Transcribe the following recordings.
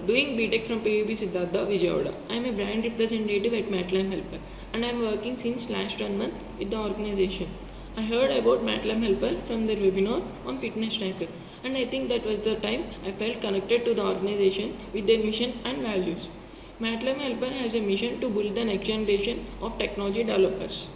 doing BTech from PUB Siddhartha, Vijayawada. I am a brand representative at MATLAB Helper and I am working since last 1 month with the organization. I heard about MATLAB Helper from their webinar on Fitness Tracker and I think that was the time I felt connected to the organization with their mission and values. MATLAB Helper has a mission to build the next generation of technology developers.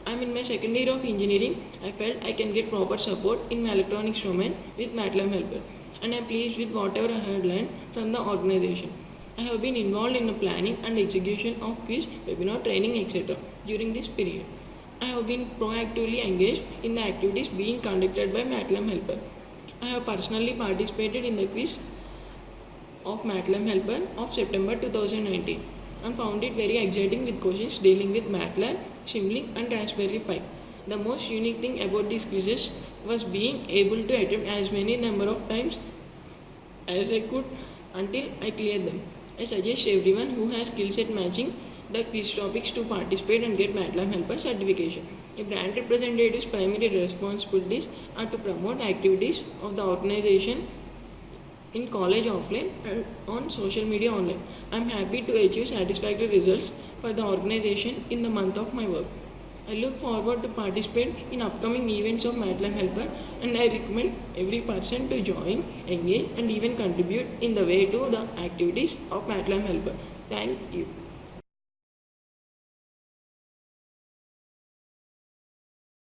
I am in my second year of engineering. I felt I can get proper support in my electronics domain with MATLAB Helper and I am pleased with whatever I have learned from the organization. I have been involved in the planning and execution of quiz, webinar, training, etc. during this period. I have been proactively engaged in the activities being conducted by MATLAB Helper. I have personally participated in the quiz of MATLAB Helper of September 2019 and found it very exciting with questions dealing with MATLAB, Simulink and Raspberry Pi. The most unique thing about these quizzes was being able to attempt as many number of times as I could until I cleared them. I suggest everyone who has skill set matching the quiz topics to participate and get MATLAB Helper certification. A brand representative's primary responsibilities are to promote activities of the organization in college offline and on social media online. I am happy to achieve satisfactory results for the organization in the month of my work. I look forward to participate in upcoming events of MATLAB Helper and I recommend every person to join, engage and even contribute in the way to the activities of MATLAB Helper. Thank you.